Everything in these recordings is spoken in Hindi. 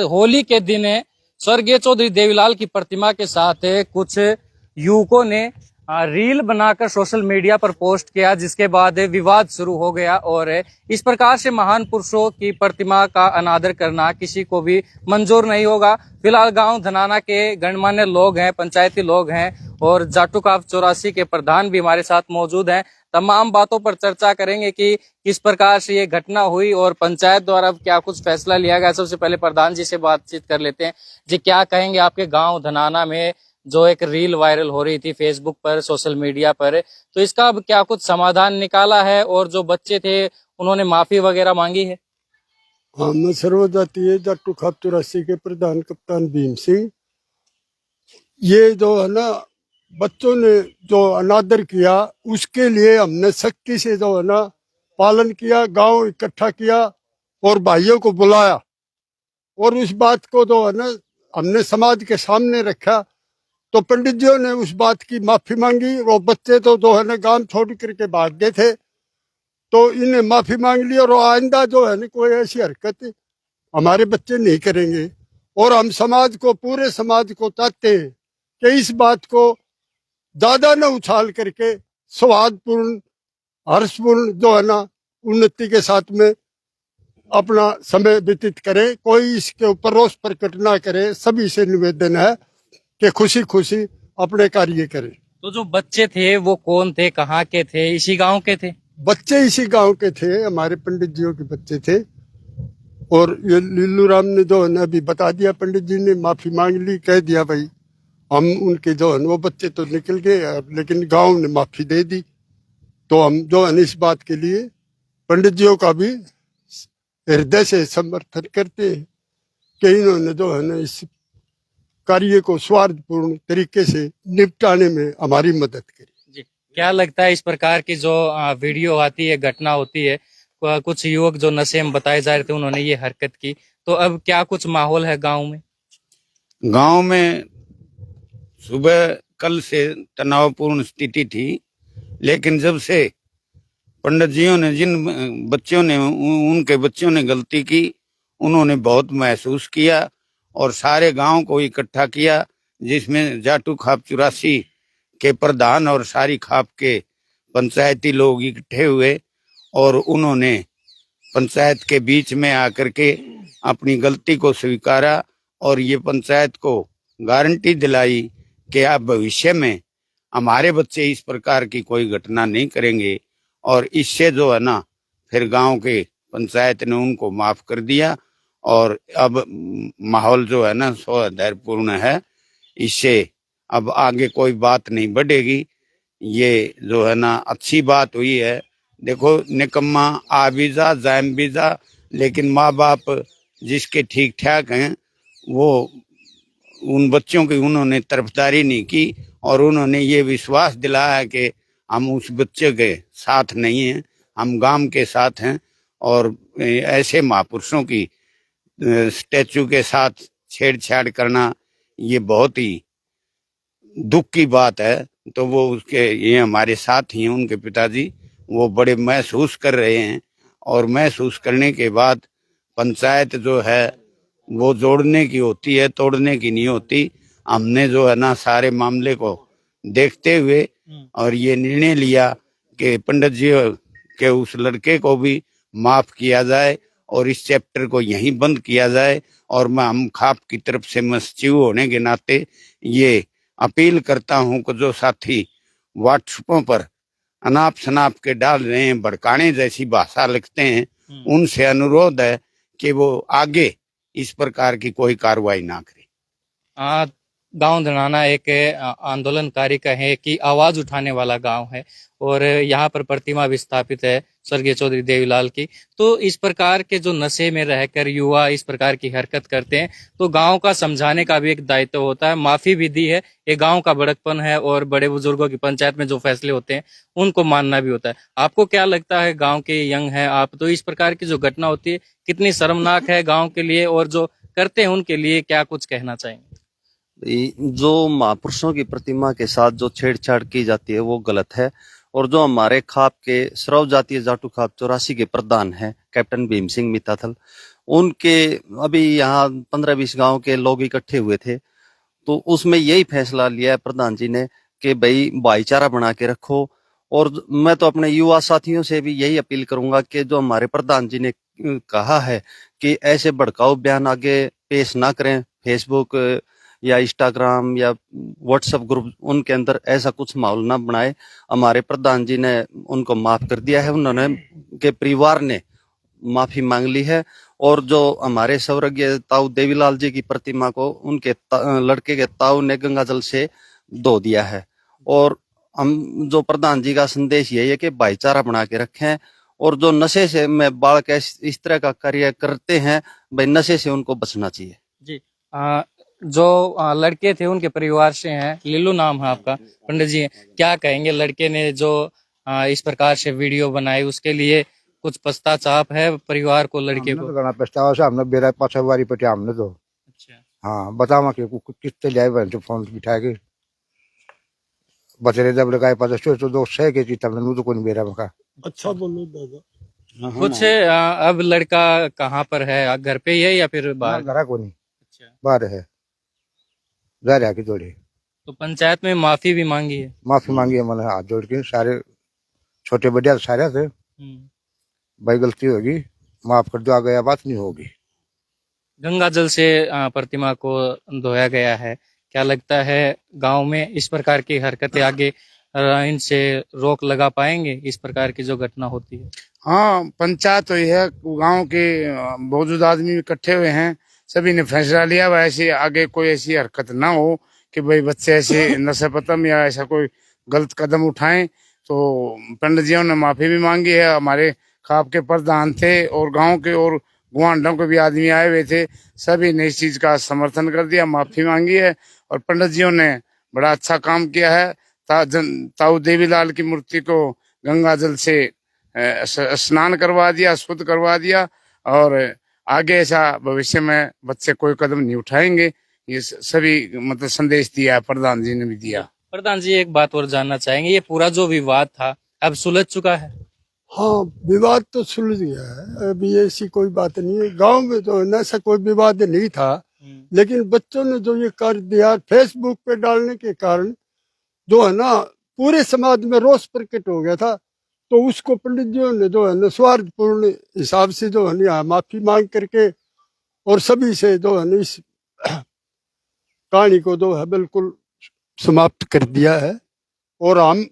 होली के दिन स्वर्गीय चौधरी देवीलाल की प्रतिमा के साथ कुछ युवकों ने रील बनाकर सोशल मीडिया पर पोस्ट किया, जिसके बाद विवाद शुरू हो गया। और इस प्रकार से महान पुरुषों की प्रतिमा का अनादर करना किसी को भी मंजूर नहीं होगा। फिलहाल गांव धनाना के गणमान्य लोग हैं, पंचायती लोग हैं और जाटू काफ 84 के प्रधान भी हमारे साथ मौजूद हैं। तमाम बातों पर चर्चा करेंगे कि किस प्रकार से ये घटना हुई और पंचायत द्वारा क्या कुछ फैसला लिया गया। सबसे पहले प्रधान जी से बातचीत कर लेते हैं। जी, क्या कहेंगे आपके गांव धनाना में जो एक रील वायरल हो रही थी फेसबुक पर, सोशल मीडिया पर, तो इसका अब क्या कुछ समाधान निकाला है और जो बच्चे थे उन्होंने माफी वगैरह मांगी है? हाँ, मैं सर्वजातीय जाटू खाप 84 के प्रधान कप्तान भीम सिंह। ये जो है ना, बच्चों ने जो अनादर किया उसके लिए हमने सख्ती से जो है ना पालन किया, गांव इकट्ठा किया और भाइयों को बुलाया और उस बात को जो है ना हमने समाज के सामने रखा। तो पंडित जी ने उस बात की माफी मांगी। वो बच्चे तो जो है ना गांव छोड़ करके भाग गए थे, तो इन्हें माफी मांग ली और आइंदा जो है ना कोई ऐसी हरकत हमारे बच्चे नहीं करेंगे। और हम समाज को, पूरे समाज को चाहते हैं कि इस बात को ज्यादा न उछाल करके सौहार्दपूर्ण, हर्षपूर्ण जो है ना उन्नति के साथ में अपना समय व्यतीत करे। कोई इसके ऊपर रोष प्रकट ना करे। सभी से निवेदन है कि खुशी खुशी अपने कार्य करें। तो जो बच्चे थे वो कौन थे, कहाँ के थे? इसी गांव के थे? बच्चे इसी गांव के थे, हमारे पंडित जियों के बच्चे थे। और ये लीलू राम ने जो है ना अभी बता दिया, पंडित जी ने माफी मांग ली, कह दिया भाई हम उनके जो है वो बच्चे तो निकल गए, लेकिन गांव ने माफी दे दी। तो हम जो है इस बात के लिए पंडित जियों का भी हृदय से समर्थन करते हैं कि इन्होंने जो है ना इस कार्य को स्वार्थपूर्ण तरीके से निपटाने में हमारी मदद करी। जी, क्या लगता है इस प्रकार की जो वीडियो आती है, घटना होती है, कुछ युवक जो नशे में बताए जा रहे थे उन्होंने ये हरकत की, तो अब क्या कुछ माहौल है गांव में? गांव में सुबह कल से तनावपूर्ण स्थिति थी, लेकिन जब से पंडित जियों ने, जिन बच्चों ने, उनके बच्चों ने गलती की, उन्होंने बहुत महसूस किया और सारे गांव को इकट्ठा किया, जिसमें जाटू खाप 84 के प्रधान और सारी खाप के पंचायती लोग इकट्ठे हुए और उन्होंने पंचायत के बीच में आकर के अपनी गलती को स्वीकारा और ये पंचायत को गारंटी दिलाई कि अब भविष्य में हमारे बच्चे इस प्रकार की कोई घटना नहीं करेंगे। और इससे जो है ना फिर गांव के पंचायत ने उनको माफ कर दिया और अब माहौल जो है ना सौहार्दपूर्ण है। इससे अब आगे कोई बात नहीं बढ़ेगी। ये जो है ना अच्छी बात हुई है। देखो, निकम्मा आ भी जा, जाम भी जा, लेकिन माँ बाप जिसके ठीक ठाक हैं वो उन बच्चों की उन्होंने तरफदारी नहीं की और उन्होंने ये विश्वास दिलाया कि हम उस बच्चे के साथ नहीं हैं, हम गांव के साथ हैं। और ऐसे महापुरुषों की स्टैचू के साथ छेड़छाड़ करना ये बहुत ही दुख की बात है। तो वो उसके, ये हमारे साथ ही हैं उनके पिताजी, वो बड़े महसूस कर रहे हैं और महसूस करने के बाद पंचायत जो है वो जोड़ने की होती है, तोड़ने की नहीं होती। हमने जो है ना सारे मामले को देखते हुए और ये निर्णय लिया कि पंडित जी के उस लड़के को भी माफ किया जाए और इस चैप्टर को यहीं बंद किया जाए। और मैं हम खाप की तरफ से मस्जिद होने के नाते ये अपील करता हूं कि जो साथी व्हाट्सएपों पर अनाप शनाप के डाल रहे हैं, भड़काने जैसी भाषा लिखते हैं, उनसे अनुरोध है कि वो आगे इस प्रकार की कोई कार्रवाई ना करे। गांव धनाना एक आंदोलनकारी का है कि आवाज उठाने वाला गांव है और यहाँ पर प्रतिमा भी स्थापित है स्वर्गीय चौधरी देवीलाल की। तो इस प्रकार के जो नशे में रहकर युवा इस प्रकार की हरकत करते हैं तो गांव का समझाने का भी एक दायित्व होता है। माफी भी दी है, ये गांव का बड़कपन है और बड़े बुजुर्गों की पंचायत में जो फैसले होते हैं उनको मानना भी होता है। आपको क्या लगता है, गाँव के यंग है आप, तो इस प्रकार की जो घटना होती है कितनी शर्मनाक है गाँव के लिए और जो करते हैं उनके लिए क्या कुछ कहना चाहेंगे? जो महापुरुषों की प्रतिमा के साथ जो छेड़छाड़ की जाती है वो गलत है। और जो हमारे खाप के सर्व जातीय जाटू खाप 84 के प्रधान हैं कैप्टन भीम सिंह मिताथल, उनके अभी यहाँ 15-20 गांव के लोग इकट्ठे हुए थे, तो उसमें यही फैसला लिया है प्रधान जी ने कि भाई भाईचारा बना के रखो। और मैं तो अपने युवा साथियों से भी यही अपील करूंगा कि जो हमारे प्रधान जी ने कहा है कि ऐसे भड़काऊ बयान आगे पेश ना करें, फेसबुक या इंस्टाग्राम या व्हाट्सएप ग्रुप उनके अंदर ऐसा कुछ माहौल ना बनाए। हमारे प्रधान जी ने उनको माफ कर दिया है, उन्होंने के परिवार ने माफी मांग ली है। और जो हमारे स्वर्गीय ताऊ देवीलाल जी की प्रतिमा को उनके लड़के के ताऊ ने गंगा जल से धो दिया है। और हम जो प्रधान जी का संदेश यही है कि भाईचारा बना के रखें, और जो नशे से में बालक इस तरह का कार्य करते हैं, भाई नशे से उनको बचना चाहिए। जी जो लड़के थे उनके परिवार से हैं, लिल्लू नाम है आपका पंडित जी, क्या कहेंगे? लड़के ने जो इस प्रकार से वीडियो बनाई उसके लिए कुछ पश्चाताप है परिवार को, लड़के हमने को? तो घना पछतावा से हमने बेरा पाछा वारी पटे हमने तो अच्छा, हाँ बतावा के कितने जाए बन तो फोन बिठा के बचरे जब लगाए पास तो दो सह के चीता हमने तो कोई बेरा मका। अच्छा बोलो दादा। कुछ अब लड़का कहाँ पर है? घर पे ही है या फिर बाहर? घरा को नहीं, अच्छा, बाहर है, जा रहा की जोड़े। तो पंचायत में माफी भी मांगी है? माफी मांगी है मैंने हाथ जोड़ के, सारे छोटे बड़े सारे थे, भाई गलती होगी माफ कर दो, आ गया बात नहीं होगी। गंगा जल से प्रतिमा को धोया गया है, क्या लगता है गांव में इस प्रकार की हरकतें आगे इनसे रोक लगा पाएंगे, इस प्रकार की जो घटना होती है? हाँ, पंचायत हुई है, गांव के मौजूद आदमी इकट्ठे हुए हैं, सभी ने फैसला लिया हुआ ऐसी आगे कोई ऐसी हरकत ना हो कि भाई बच्चे ऐसे नशे पतम या ऐसा कोई गलत कदम उठाएं। तो पंडित जियों ने माफी भी मांगी है, हमारे खाप के प्रधान थे और गांव के और गुआंढों के भी आदमी आए हुए थे, सभी ने इस चीज का समर्थन कर दिया, माफी मांगी है। और पंडित जियों ने बड़ा अच्छा काम किया है, ताऊ देवीलाल की मूर्ति को गंगा जल से स्नान करवा दिया, शुद्ध करवा दिया, और आगे ऐसा भविष्य में बच्चे कोई कदम नहीं उठाएंगे, ये सभी मतलब संदेश दिया है, प्रधान जी ने भी दिया। प्रधान जी एक बात और जानना चाहेंगे, ये पूरा जो विवाद था अब सुलझ चुका है? हाँ, विवाद तो सुलझ गया है, अभी ऐसी कोई बात नहीं है। गांव में तो ऐसा कोई विवाद नहीं था, लेकिन बच्चों ने जो ये कर दिया फेसबुक पे डालने के कारण जो है ना पूरे समाज में रोष प्रकट हो गया था। तो उसको पंडित जी ने जो है ना स्वार्थपूर्ण हिसाब से जो है ना माफी मांग करके और सभी से जो है ना इस कहानी को जो है बिल्कुल समाप्त कर दिया है। और हम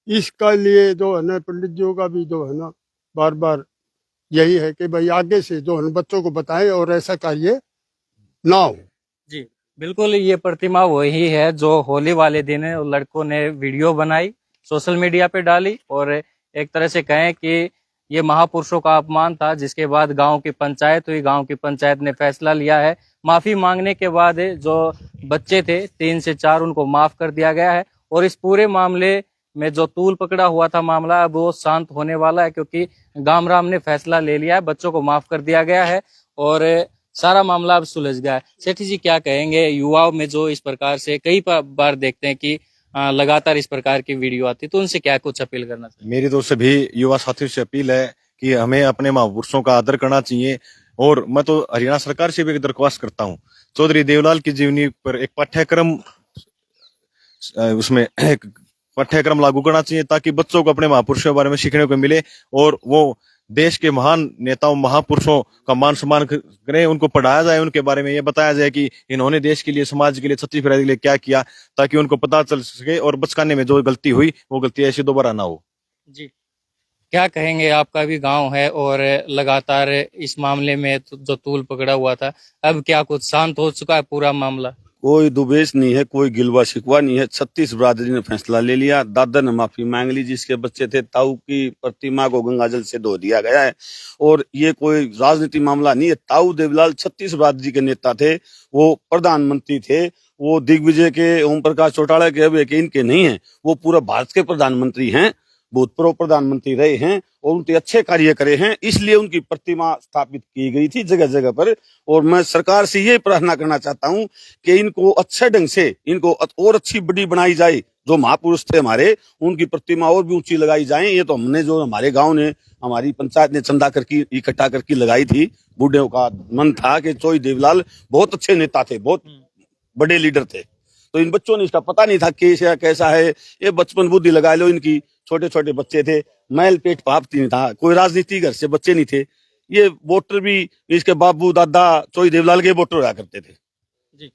इसका लिए जो है ना पंडित जी का भी जो है ना बार बार यही है कि भाई आगे से जो है बच्चों को बताएं और ऐसा कार्य ना हो। जी बिल्कुल, ये प्रतिमा वही है जो होली वाले दिन लड़कों ने वीडियो बनाई, सोशल मीडिया पे डाली, और एक तरह से कहें कि ये महापुरुषों का अपमान था। जिसके बाद गांव की पंचायत हुई, गांव की पंचायत ने फैसला लिया है, माफी मांगने के बाद जो बच्चे थे 3 से 4 उनको माफ कर दिया गया है। और इस पूरे मामले में जो तूल पकड़ा हुआ था मामला, अब वो शांत होने वाला है, क्योंकि गामराम ने फैसला ले लिया है, बच्चों को माफ कर दिया गया है और सारा मामला अब सुलझ गया है। सेठी जी क्या कहेंगे, युवाओं में जो इस प्रकार से कई बार देखते हैं कि लगातार इस प्रकार की वीडियो आती है, तो उनसे क्या कुछ अपील करना चाहिए? मेरी तो सभी युवा साथियों से अपील है कि हमें अपने महापुरुषों का आदर करना चाहिए। और मैं तो हरियाणा सरकार से भी एक दरख्वास्त करता हूँ, चौधरी देवलाल की जीवनी पर एक पाठ्यक्रम, उसमें एक पाठ्यक्रम लागू करना चाहिए, ताकि बच्चों को अपने महापुरुषों के बारे में सीखने को मिले और वो देश के महान नेताओं महापुरुषों का मान सम्मान करें, उनको पढ़ाया जाए, उनके बारे में ये बताया जाए कि इन्होंने देश के लिए, समाज के लिए, छत्तीसगढ़ के लिए क्या किया, ताकि उनको पता चल सके और बचकाने में जो गलती हुई वो गलती ऐसी दोबारा ना हो। जी क्या कहेंगे, आपका भी गांव है और लगातार इस मामले में जो तूल पकड़ा हुआ था, अब क्या कुछ शांत हो चुका है पूरा मामला? कोई दुबेश नहीं है, कोई गिलवा शिकवा नहीं है। 36 बरादरी ने फैसला ले लिया, दादा ने माफी मांग ली, जिसके बच्चे थे ताऊ की प्रतिमा को गंगाजल से धो दिया गया है। और ये कोई राजनीति मामला नहीं है। ताऊ देवीलाल 36 बरादरी के नेता थे, वो प्रधानमंत्री थे, वो दिग्विजय के, ओम प्रकाश चौटाला के, अब इनके नहीं है, वो पूरा भारत के प्रधानमंत्री हैं। भूतपूर्व प्रधानमंत्री रहे हैं और उनके अच्छे कार्य करे हैं, इसलिए उनकी प्रतिमा स्थापित की गई थी जगह जगह पर। और मैं सरकार से ये प्रार्थना करना चाहता हूं कि इनको अच्छे ढंग से इनको और अच्छी बड़ी बनाई जाए। जो महापुरुष थे हमारे, उनकी प्रतिमा और भी ऊंची लगाई जाए। ये तो हमने जो हमारे गांव ने, हमारी पंचायत ने चंदा करके इकट्ठा करके लगाई थी। बूढ़ों का मन था कि चौधरी देवीलाल बहुत अच्छे नेता थे, बहुत बड़े लीडर थे। तो इन बच्चों ने इसका पता नहीं था कैसा है। ये बचपन बुद्धि लगा लो इनकी, छोटे छोटे बच्चे थे, मैल पेट पाप नहीं था, कोई राजनीति घर से बच्चे नहीं थे। ये वोटर भी इसके बाबू दादा चौधरी देवीलाल के वोटर हुआ करते थे। जी,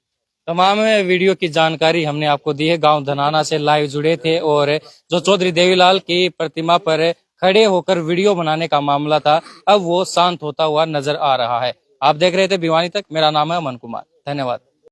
तमाम वीडियो की जानकारी हमने आपको दी है। गांव धनाना से लाइव जुड़े थे और जो चौधरी देवीलाल की प्रतिमा पर खड़े होकर वीडियो बनाने का मामला था, अब वो शांत होता हुआ नजर आ रहा है। आप देख रहे थे भिवानी तक। मेरा नाम है अमन कुमार। धन्यवाद।